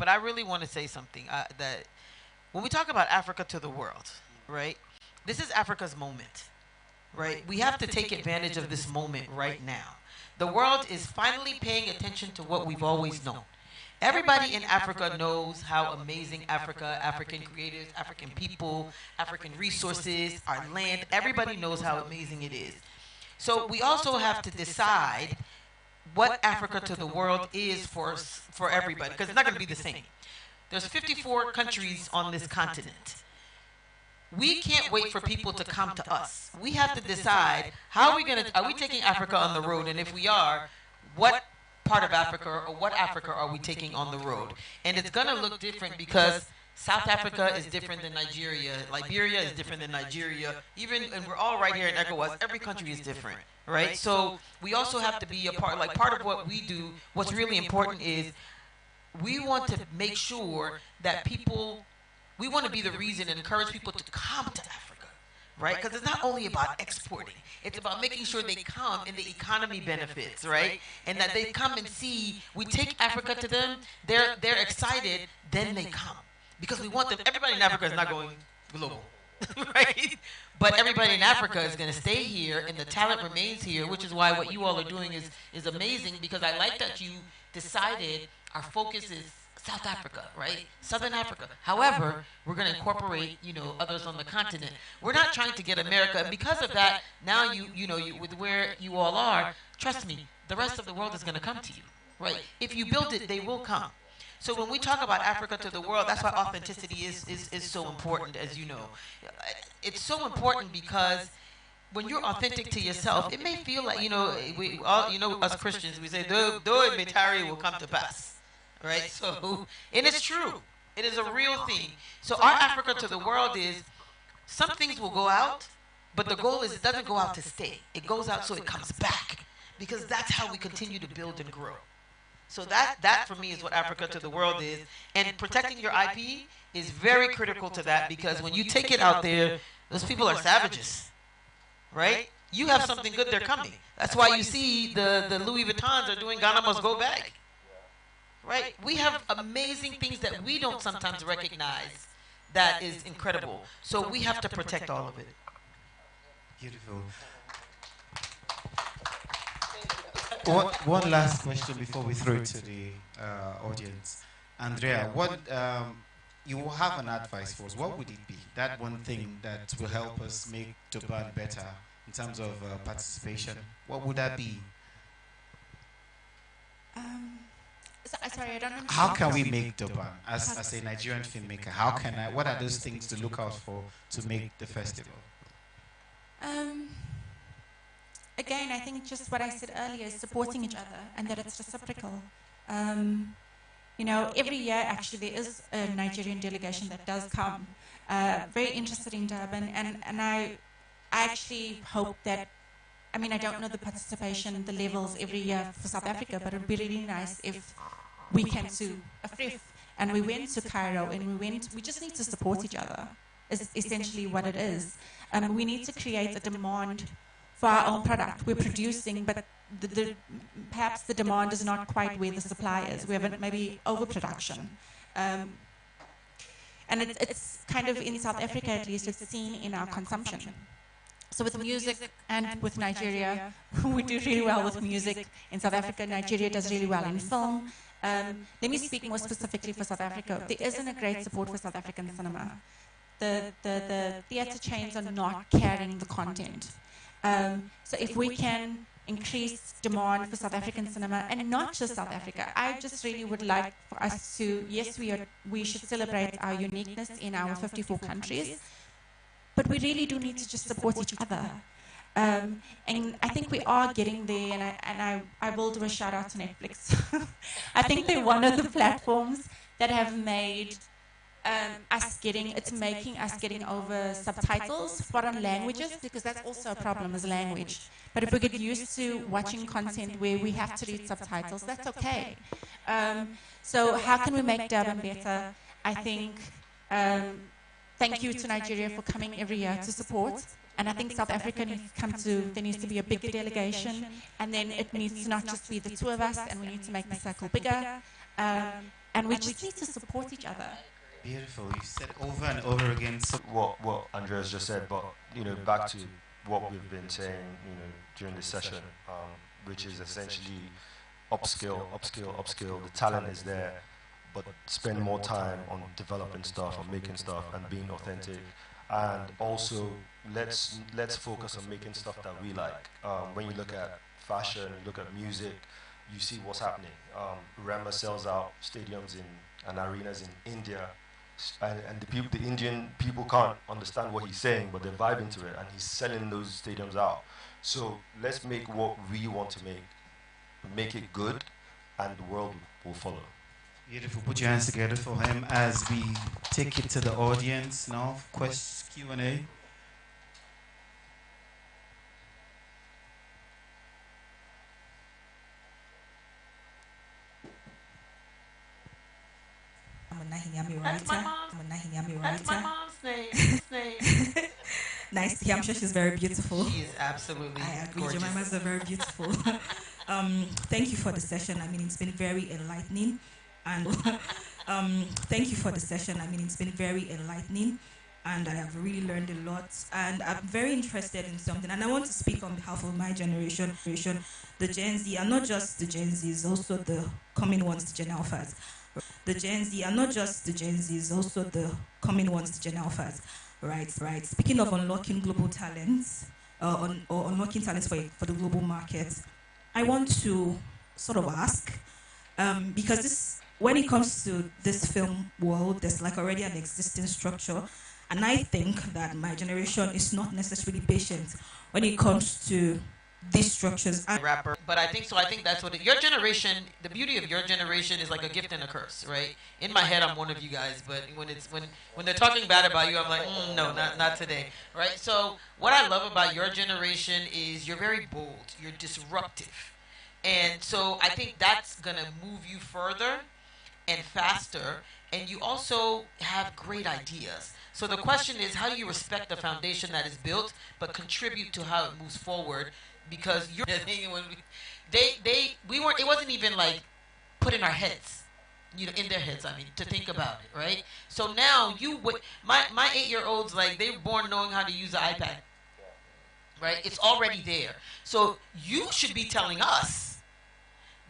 but I really want to say something that when we talk about Africa to the world, right? This is Africa's moment, right? We have to take advantage of this moment right now. The world is finally paying attention to what we've always known. Everybody in Africa knows how amazing Africa, African creators, African people, African resources, our land, everybody knows how amazing it is. So we also have to decide what Africa to the world is for everybody, because it's not going to be the same. There's 54 countries on this continent. We can't wait for people to come to us. We have to decide how are we taking Africa on the road, and if we are, what part of Africa or what Africa are we taking on the road? And it's going to look different because South Africa is different than Nigeria. Liberia is different than Nigeria. And we're all right here in ECOWAS. Every country is different, right? So we also have to be a part, part of what we do, what's really important is we want to make sure that we want to be the reason and encourage people to come to Africa. Right? Because it's not only about exporting. It's about making sure they come and the economy benefits, right? And that they come and see, we take Africa to them, they're excited, then they come. Because we want them, everybody in Africa is not going global, right? But everybody in Africa is going to stay here and the talent remains here, which is why what you all are doing is amazing, because I like that you decided our focus is South Africa, right? Southern Africa. However, we're going to incorporate, others on the continent. We're not trying to get America, and because of that, now with where you all are, trust me, the rest of the world is going to come to you, right? If you build it, they will come. So when we talk about Africa to the world, that's why authenticity is so important, as you know. It's so important because when you're authentic to yourself, it may feel like, we all, us Christians, we say, though it may tarry, it will come to pass. Right? So, and it's true. It is a real thing. So our Africa to the world is, some things will go out, but the goal is it doesn't go out to stay. It goes out so it comes back, because that's how we continue to build and grow. So that for me is what Africa to the world is. And protecting your IP is very critical to that, because when you take it out there, those people are savages. Right? You have something good, they're coming. That's why you see the Louis Vuittons are doing Ghana Must Go Bag. Right? We have amazing things that we don't sometimes recognize that is incredible. So we have to protect all of it. Beautiful. One last question before we throw it to the audience. Andrea, what you will have an advice for us. What would it be? That one thing that will help us make Durban better in terms of participation. What would that be? Sorry, I don't understand. How can we make Durban as a Nigerian filmmaker? What are those things to look out for to make the festival? Again, I think just what I said earlier is supporting each other, and that it's reciprocal. Every year actually there is a Nigerian delegation that does come, very interested in Durban, and I actually hope that, I don't know the participation, the levels every year for South Africa, but it would be really nice if we came to AFRIFF and we went to Cairo and we just need to support each other, is essentially what it is. We need to create a demand for our own product. We're producing, but perhaps the demand is not quite where the supply is. We have maybe overproduction. And it's kind of, in South Africa at least, it's seen in our consumption. So with music and with Nigeria, we do really well with music. In South Africa, Nigeria does really well in film. Let me speak more specifically for South Africa. There isn't a great support for South African cinema. The theatre chains are not carrying the content. So if we can increase demand for South African cinema, and not just South Africa, I just really would like for us to, yes, we should celebrate our uniqueness in our 54 countries, but we really do need to just support each other. And I think we are getting there, and I will do a shout out to Netflix. I think they're one of the platforms that have made making us getting over subtitles, foreign languages, because that's also a problem, is language. But if we get used to watching content where we have to read subtitles, that's okay. So how can we make Durban better? I think, thank you to Nigeria for coming every year to support. And I think South Africa needs to come to, there needs to be a bigger delegation, and then it needs to not just be the two of us, and we need to make the circle bigger. and we just need to support each other. Beautiful. You said over and over again. So What Andrea's just said, but back to what we've been saying, during this session, which is essentially upskill. The talent is there, but spend more time on developing stuff, on making stuff, and being authentic. And also, let's focus on making stuff that we like. When you look at fashion, you look at music, you see what's happening. Rema sells out stadiums and arenas in India, and the Indian people can't understand what he's saying, but they're vibing to it, and he's selling those stadiums out. So let's make what we want to make it good, and the world will follow. beautiful. Put your hands together for him as we take it to the audience now. Q&A. That's my mom's name. Nice to hear. I'm sure she's very beautiful. She is absolutely I agree. gorgeous. Jemima's very beautiful. Thank you for the session. I mean, it's been very enlightening. And thank you for the session. I mean, it's been very enlightening. And I have really learned a lot. And I'm very interested in something. And I want to speak on behalf of my generation, the Gen Z, and not just the Gen Zs, also the coming ones, the Gen Alphas. The Gen Z, and not just the Gen Zs, also the coming ones, the Gen Alphas. Right. Speaking of unlocking global talents, or unlocking talents for the global market, I want to sort of ask, because when it comes to this film world, there's like already an existing structure, and I think that my generation is not necessarily patient when it comes to these structures. Rapper, but I think that's what your generation. The beauty of your generation is like a gift and a curse, right? In my head, I'm one of you guys, but when they're talking bad about you, I'm like, no, not today, right? So what I love about your generation is you're very bold, you're disruptive, and so I think that's gonna move you further and faster, and you also have great ideas. So the question is, how do you respect the foundation that is built, but contribute to how it moves forward? Because you're when we weren't. It wasn't even like put in our heads, in their heads. I mean, to think about it, right? So now my 8-year-olds, like, they were born knowing how to use the iPad, right? It's already there. So you should be telling us,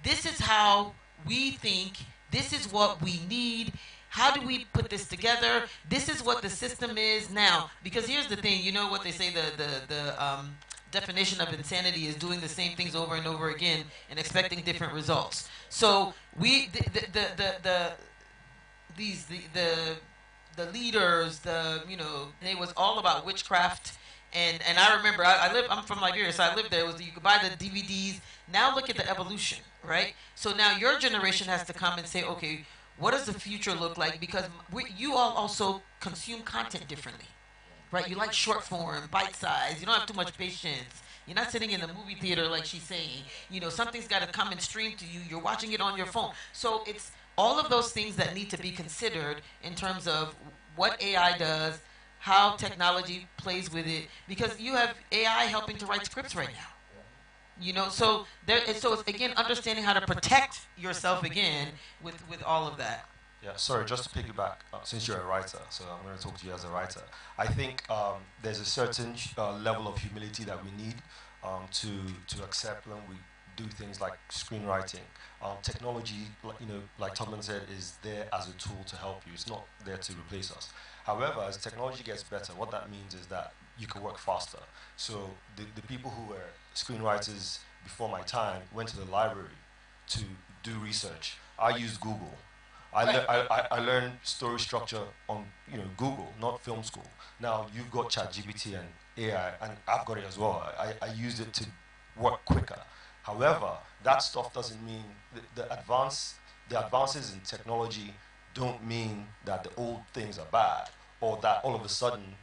this is how we think. This is what we need. How do we put this together? This is what the system is now. Because here's the thing. You know what they say, the definition of insanity is doing the same things over and over again and expecting different results. So the leaders, it was all about witchcraft. And I remember I'm from Liberia, so I lived there. You could buy the DVDs. Now look at the evolution, right? So now your generation has to come and say, okay, what does the future look like? Because you all also consume content differently. Right, you like short form, bite size. You don't have too much patience. You're not sitting in the movie theater like she's saying. Something's got to come and stream to you. You're watching it on your phone. So it's all of those things that need to be considered in terms of what AI does, how technology plays with it. Because you have AI helping to write scripts right now. So it's again understanding how to protect yourself again with all of that. Yeah, sorry, just to piggyback, since you're a writer, so I'm going to talk to you as a writer. I think there's a certain level of humility that we need to accept when we do things like screenwriting. Technology, like Tubman said, is there as a tool to help you. It's not there to replace us. However, as technology gets better, what that means is that you can work faster. So the people who were screenwriters before my time went to the library to do research. I used Google. I learned story structure on Google, not film school. Now you've got ChatGPT and AI, and I've got it as well. I used it to work quicker. However, that stuff doesn't mean the advances in technology don't mean that the old things are bad, or that all of a sudden,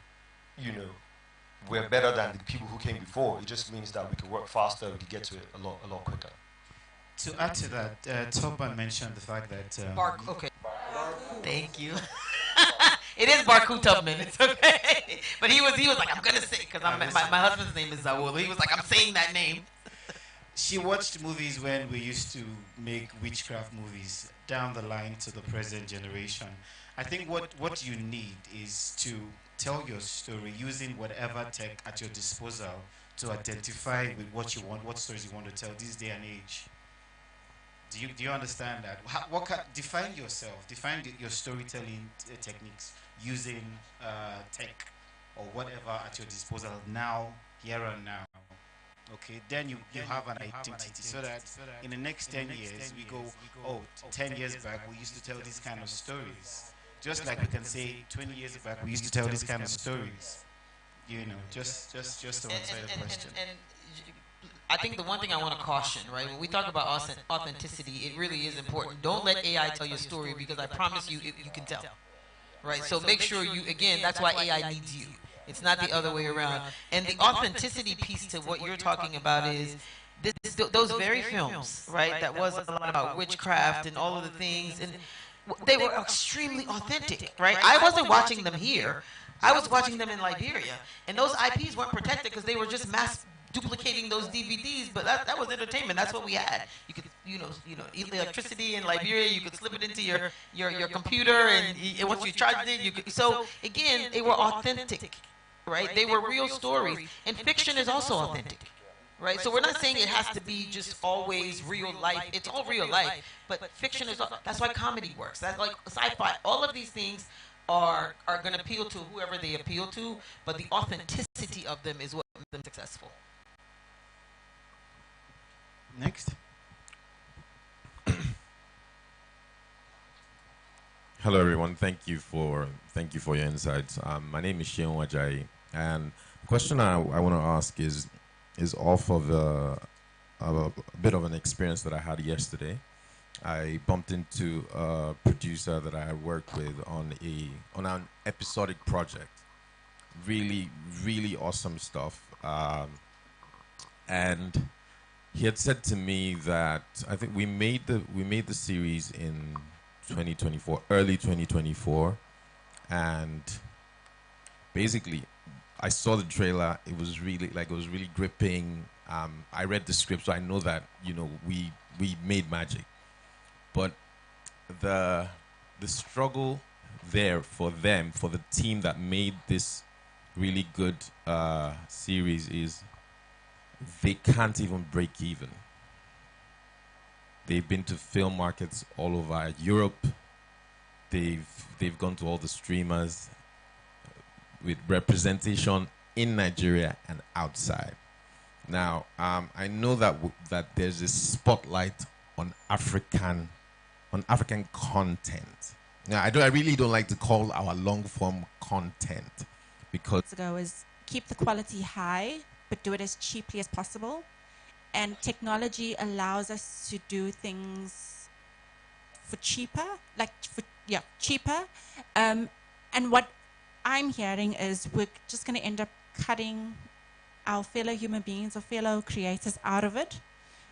we're better than the people who came before. It just means that we can work faster, we can get to it a lot quicker. To add to that, Tubman mentioned the fact that... Okay. Thank you. It is Barku Tubman. It's okay. But he was like, I'm going to say, because my husband's name is Zawul. He was like, I'm saying that name. she watched movies when we used to make witchcraft movies down the line to the present generation. I think what you need is to tell your story using whatever tech at your disposal to identify with what you want, what stories you want to tell this day and age. Do you understand that? Define yourself, define your storytelling techniques using tech or whatever at your disposal now, here and now. Okay, then you have an identity so that in the next 10 years we go, oh, 10 years back we used to tell these kind of stories. Just like we can say 20 years back we used to tell these kind of stories. You know, just to answer your question. And I think the one thing I want to caution, right, when we talk about authenticity, it really is important. Don't let AI tell your story, because I promise you, you can tell, right? So make sure you, again, that's why AI needs you. It's not the other way around. And the authenticity piece to what you're talking about is those very films, right, that was a lot about witchcraft and all of the things, and they were extremely authentic, right? I wasn't watching them here. I was watching them in Liberia, and those IPs weren't protected because they were just mass duplicating those DVDs. But that was entertainment. That's what we had. You could, electricity in Liberia. You could slip it into your computer, and once you charged it, you could. So again, they were authentic, right? They were real stories, and fiction is also authentic. Right, so we're not saying it has to be just always real life. It's all real life, but fiction is. That's why comedy works. That's like sci-fi. All of these things are going to appeal to whoever they appeal to, but the authenticity of them is what makes them successful. Next. Hello, everyone. Thank you for your insights. My name is Sheon Wajayi, and the question I want to ask is off of a bit of an experience that I had yesterday. I bumped into a producer that I worked with on an episodic project. Really, really awesome stuff. And he had said to me that I think we made the series in 2024, early 2024, and basically I saw the trailer. It was really gripping. I read the script, so I know that we made magic. But the struggle there for them, for the team that made this really good series, is they can't even break even. They've been to film markets all over Europe. They've gone to all the streamers with representation in Nigeria and outside. Now, I know that there's a spotlight on African content. Now, I really don't like to call our long form content, because is keep the quality high, but do it as cheaply as possible. And technology allows us to do things for cheaper, cheaper. And what I'm hearing is we're just going to end up cutting our fellow human beings or fellow creators out of it.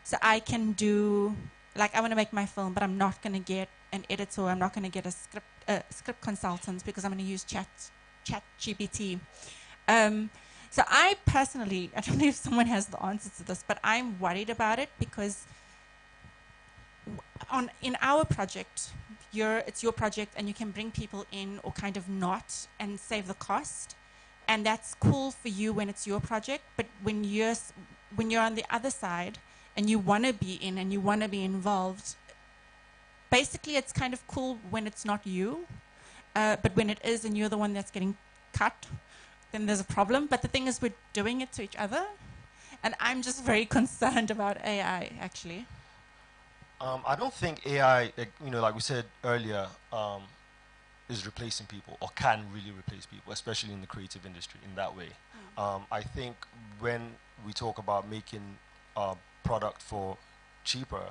So I can do, I want to make my film, but I'm not going to get an editor, I'm not going to get a script consultant, because I'm going to use chat GPT. So I personally, I don't know if someone has the answer to this, but I'm worried about it, because in our project, it's your project, and you can bring people in or kind of not and save the cost, and that's cool for you when it's your project. But when you're on the other side and you want to be in and you want to be involved, basically it's kind of cool when it's not you, but when it is and you're the one that's getting cut, then there's a problem. But the thing is, we're doing it to each other, and I'm just very concerned about AI, actually. I don't think AI, like we said earlier, is replacing people or can really replace people, especially in the creative industry in that way. I think when we talk about making a product for cheaper,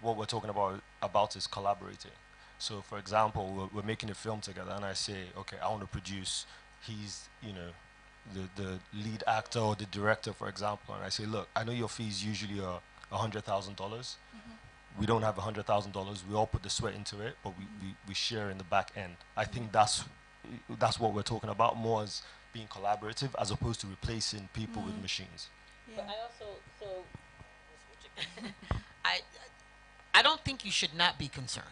what we're talking about is collaborating. So, for example, we're making a film together, and I say, okay, I want to produce. He's, the lead actor or the director, for example, and I say, look, I know your fees usually are $100,000. We don't have $100,000. We all put the sweat into it, but we share in the back end. I think that's what we're talking about, more as being collaborative as opposed to replacing people with machines. Yeah. But I also, so switching I I don't think you should not be concerned,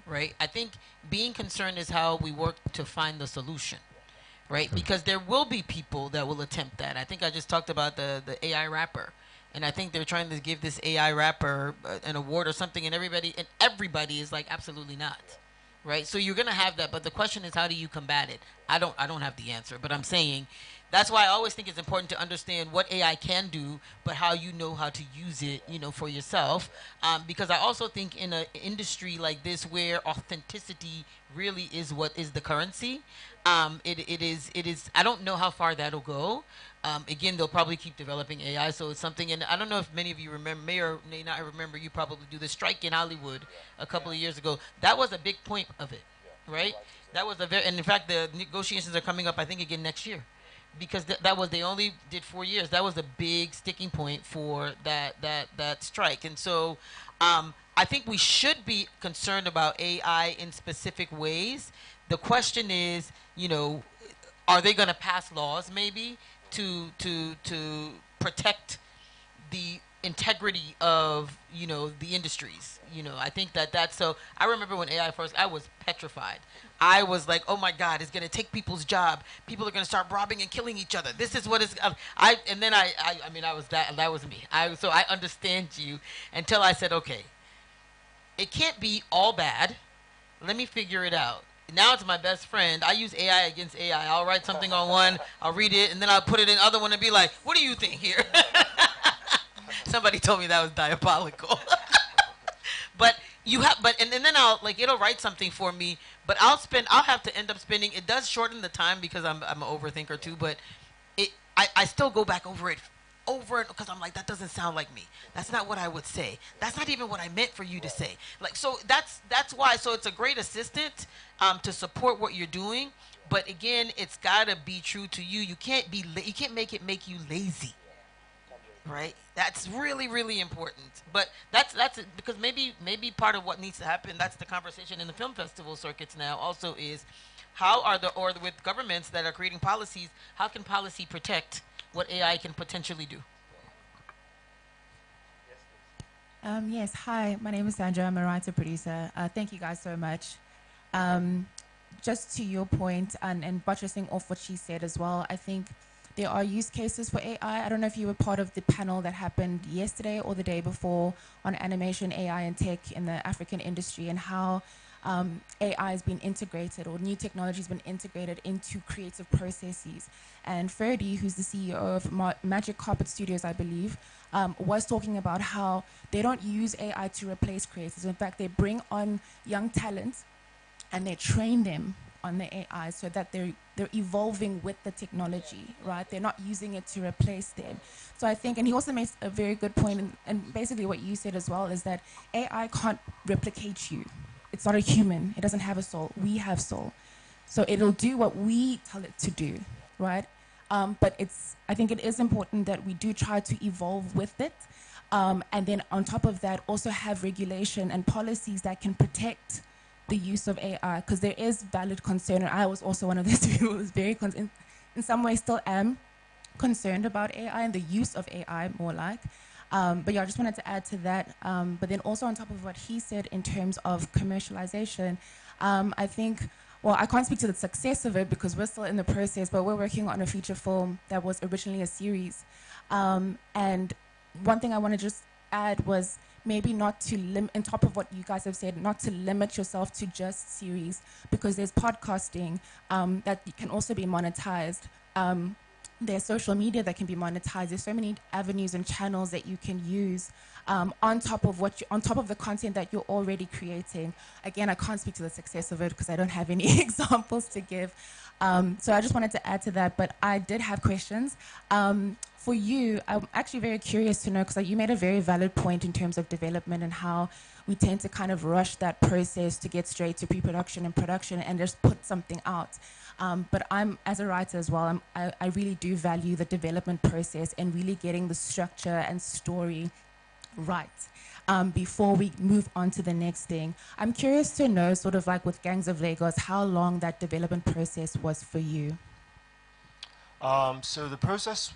right? I think being concerned is how we work to find the solution, right? Because there will be people that will attempt that. I think I just talked about the AI rapper, and I think they're trying to give this AI rapper an award or something, and everybody is like, absolutely not, right? So you're gonna have that, but the question is, how do you combat it? I don't have the answer, but I'm saying that's why I always think it's important to understand what AI can do, but how you know how to use it, for yourself. Because I also think in an industry like this where authenticity really is what is the currency, it is. I don't know how far that'll go. Again, they'll probably keep developing AI, so it's something. And I don't know if many of you may or may not remember. You probably do the strike in Hollywood a couple of years ago. That was a big point of it, right? That was and in fact, the negotiations are coming up, I think, again next year, because that was, they only did 4 years. That was a big sticking point for that strike. And so I think we should be concerned about AI in specific ways. The question is, are they going to pass laws maybe to protect the integrity of the industries? I think that's so. I remember when AI first, I was petrified. I was like, oh my God, it's gonna take people's job. People are gonna start robbing and killing each other. This is what is. And then I mean, I was that was me. So I understand you until I said, okay, it can't be all bad. Let me figure it out. Now it's my best friend. I use AI against AI. I'll write something on one, I'll read it, and then I'll put it in other one and be like, what do you think here? Somebody told me that was diabolical. But and then it'll write something for me, but I'll have to end up spending, it does shorten the time because I'm an overthinker too, but I still go back over it because I'm like, that doesn't sound like me. That's not what I would say. That's not even what I meant for you to say. Like, so that's why. So it's a great assistant to support what you're doing, but again, it's gotta be true to you. You can't you can't make it make you lazy. Right, that's really, really important. But that's it, because maybe part of what needs to happen. That's the conversation in the film festival circuits now. Also, is how are with governments that are creating policies? How can policy protect what AI can potentially do? Yes, hi, my name is Sandra. I'm a writer producer. Thank you guys so much. Just to your point, and buttressing off what she said as well, I think there are use cases for AI. I don't know if you were part of the panel that happened yesterday or the day before on animation, AI, and tech in the African industry, and how AI has been integrated, or new technology has been integrated into creative processes. And Ferdy, who's the CEO of Magic Carpet Studios, I believe, was talking about how they don't use AI to replace creators. In fact, they bring on young talent and they train them on the AI so that they're evolving with the technology, right? They're not using it to replace them. So I think, and he also makes a very good point, and basically what you said as well, is that AI can't replicate you. It's not a human. It doesn't have a soul. We have soul. So it'll do what we tell it to do, right? But I think it is important that we do try to evolve with it. And then on top of that, also have regulation and policies that can protect the use of AI, because there is valid concern, and I was also one of those people who was very in some ways still am concerned about AI and the use of AI more like. But yeah, I just wanted to add to that. But then also on top of what he said in terms of commercialization, I think, well, I can't speak to the success of it because we're still in the process, but we're working on a feature film that was originally a series. And one thing I want to just add was maybe not to on top of what you guys have said, not to limit yourself to just series, because there's podcasting that can also be monetized. There's social media that can be monetized. There's so many avenues and channels that you can use on top of the content that you're already creating. Again, I can't speak to the success of it because I don't have any examples to give. So I just wanted to add to that, but I did have questions. For you, I'm actually very curious to know, because you made a very valid point in terms of development and how we tend to kind of rush that process to get straight to pre-production and production and just put something out. But as a writer as well, I really do value the development process and really getting the structure and story right before we move on to the next thing. I'm curious to know, sort of like with Gangs of Lagos, how long that development process was for you. So the process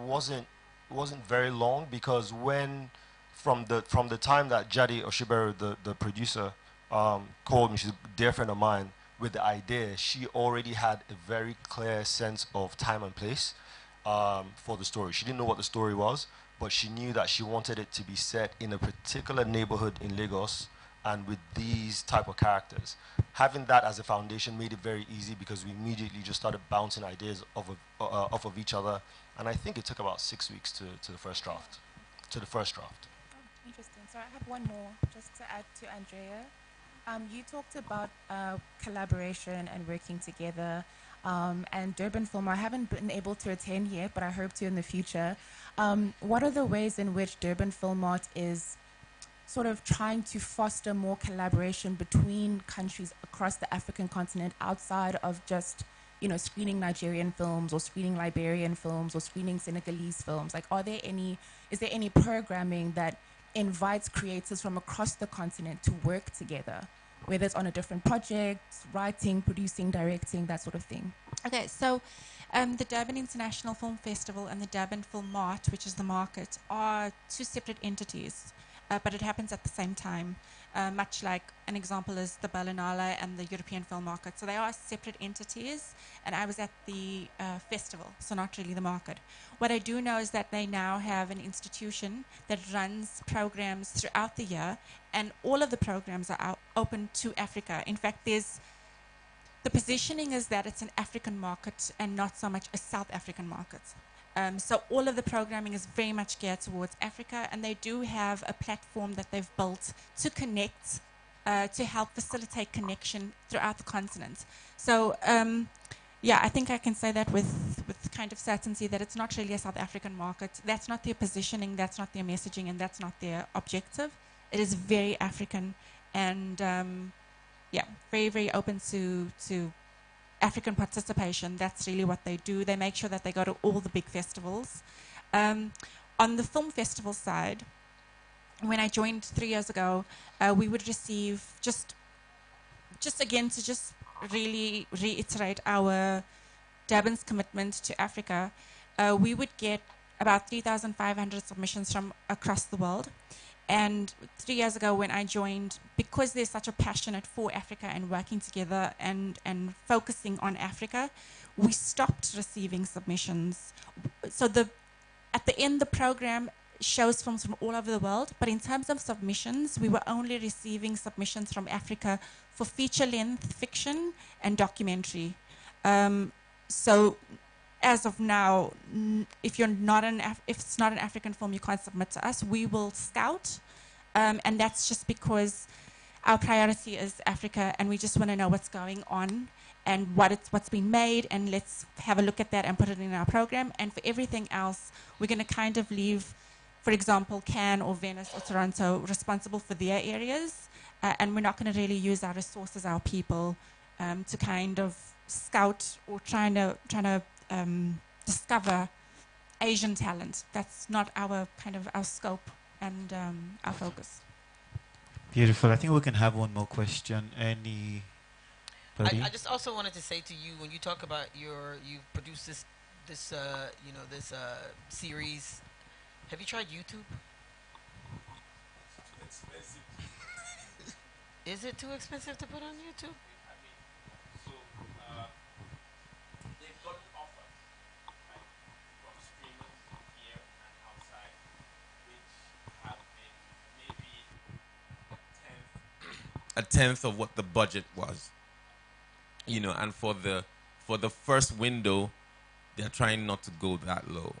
wasn't very long, because when from the time that Jadi Oshiberu, the producer, called me, she's a dear friend of mine, with the idea, she already had a very clear sense of time and place for the story. She didn't know what the story was, but she knew that she wanted it to be set in a particular neighborhood in Lagos and with these type of characters. Having that as a foundation made it very easy because we immediately just started bouncing ideas off of each other. And I think it took about 6 weeks to the first draft. To the first draft. Oh, interesting. So I have one more just to add to Andrea. You talked about collaboration and working together. And Durban Film, I haven't been able to attend yet, but I hope to in the future. What are the ways in which Durban Film Art is sort of trying to foster more collaboration between countries across the African continent outside of just, you know, screening Nigerian films or screening Liberian films or screening Senegalese films? Like, is there any programming that invites creators from across the continent to work together, whether it's on a different project, writing, producing, directing, that sort of thing? Okay, so the Durban International Film Festival and the Durban Film Mart, which is the market, are two separate entities. But it happens at the same time, much like an example is the Berlinale and the European Film Market. So they are separate entities, and I was at the festival, so not really the market. What I do know is that they now have an institution that runs programs throughout the year, and all of the programs are open to Africa. In fact, the positioning is that it's an African market and not so much a South African market. So all of the programming is very much geared towards Africa, and they do have a platform that they've built to connect, to help facilitate connection throughout the continent. So yeah, I think I can say that with kind of certainty that it's not really a South African market. That's not their positioning, that's not their messaging, and that's not their objective. It is very African, and yeah, very, very open to African participation. That's really what they do. They make sure that they go to all the big festivals. On the film festival side, when I joined 3 years ago, we would receive, just again to just really reiterate our Durban's commitment to Africa, we would get about 3,500 submissions from across the world. And 3 years ago when I joined, because there's such a passion for Africa and working together and focusing on Africa, we stopped receiving submissions. So at the end, the program shows films from all over the world, but in terms of submissions, we were only receiving submissions from Africa for feature-length fiction and documentary. So as of now, if it's not an African film, you can't submit to us. We will scout, and that's just because our priority is Africa, and we just want to know what's going on and what's been made, and let's have a look at that and put it in our program. And for everything else, we're going to kind of leave, for example, Cannes or Venice or Toronto responsible for their areas, and we're not going to really use our resources, our people, to kind of scout or trying to discover Asian talent. That's not our scope and our focus. Beautiful. I think we can have one more question. I just also wanted to say to you, when you talk about you've produced this series, have you tried YouTube? Is it too expensive to put on YouTube? A tenth of what the budget was, you know, and for the first window, they're trying not to go that low.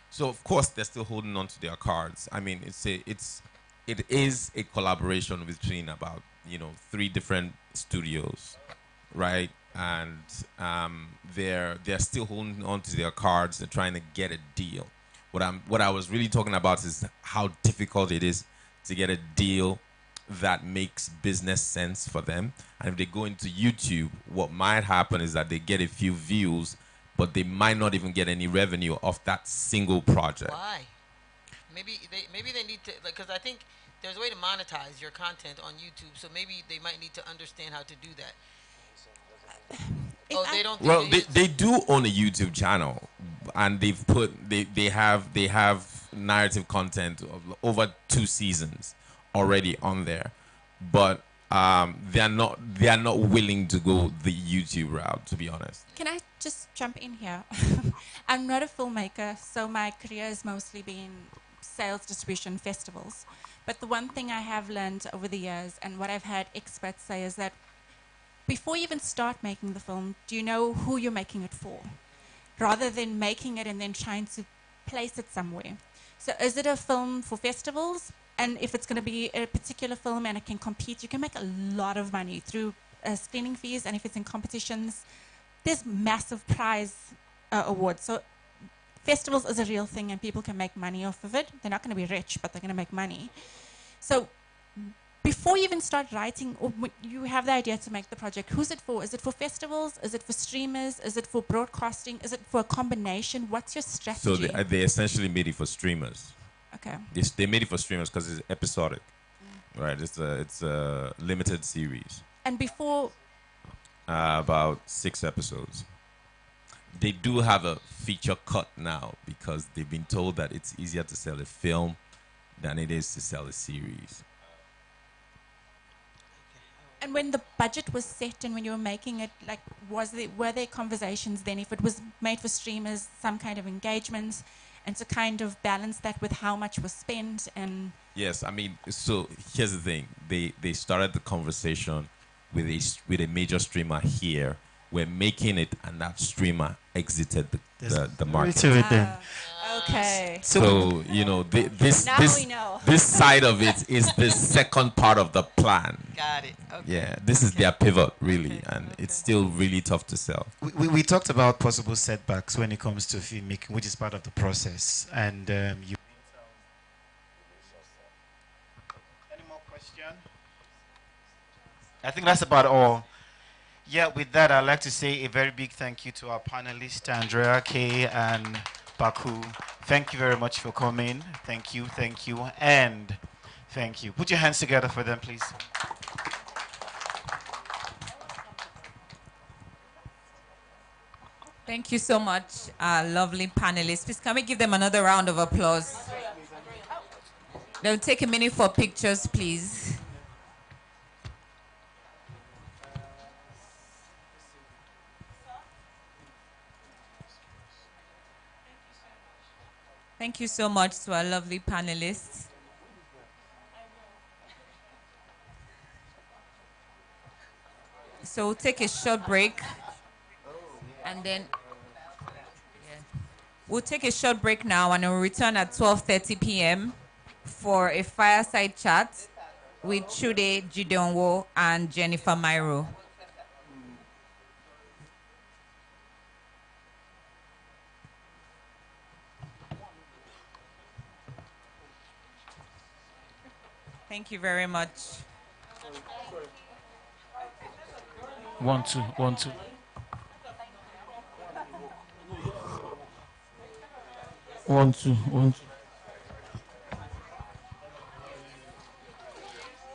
So of course they're still holding on to their cards. I mean, it is a collaboration between about 3 different studios, right? And they're still holding on to their cards. They're trying to get a deal. What I was really talking about is how difficult it is to get a deal that makes business sense for them. And if they go into YouTube, what might happen is that they get a few views, but they might not even get any revenue off that single project. Why? Maybe they need to, because I think there's a way to monetize your content on YouTube, so maybe they might need to understand how to do that. They don't. Well, they do own a YouTube channel, and they have narrative content of over 2 seasons already on there, but they are not willing to go the YouTube route, to be honest. Can I just jump in here? I'm not a filmmaker, so my career has mostly been sales, distribution, festivals. But the one thing I have learned over the years, and what I've had experts say, is that before you even start making the film, do you know who you're making it for? Rather than making it and then trying to place it somewhere. So is it a film for festivals? And if it's going to be a particular film and it can compete, you can make a lot of money through screening fees. And if it's in competitions, there's massive prize awards. So festivals is a real thing and people can make money off of it. They're not going to be rich, but they're going to make money. So before you even start writing, or you have the idea to make the project, who's it for? Is it for festivals? Is it for streamers? Is it for broadcasting? Is it for a combination? What's your strategy? So they essentially made it for streamers. Okay. They made it for streamers because it's episodic, right? It's a limited series. And before... about 6 episodes. They do have a feature cut now because they've been told that it's easier to sell a film than it is to sell a series. And when the budget was set and when you were making it, like, were there conversations then, if it was made for streamers, some kind of engagements, and to kind of balance that with how much was spent? And yes, I mean, so here's the thing. They started the conversation with a major streamer here. We're making it, and that streamer exited the market. Okay. So you know, this we know. this side of it is the second part of the plan. Got it. Okay. Yeah, this is their pivot really, Okay. and it's still really tough to sell. We talked about possible setbacks when it comes to filmmaking, which is part of the process. And you. Any more questions? I think that's about all. Yeah, with that, I'd like to say a very big thank you to our panelists, Andrea, Kay, and Baku. Thank you very much for coming. Thank you, and thank you. Put your hands together for them, please. Thank you so much, lovely panelists. Please, can we give them another round of applause? They'll take a minute for pictures, please. Thank you so much to our lovely panelists. So we'll take a short break, and then we'll take a short break now, and we'll return at 12:30 p.m. for a fireside chat with Chude Gideonwo and Jennifer Myro. Thank you very much. 1 2 1 2. 1 2 1 2.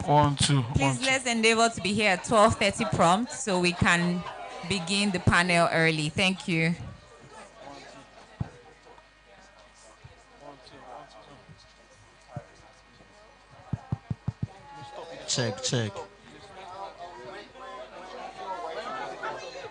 1 2. Please, let's endeavor to be here at 12:30 prompt so we can begin the panel early. Thank you. Check.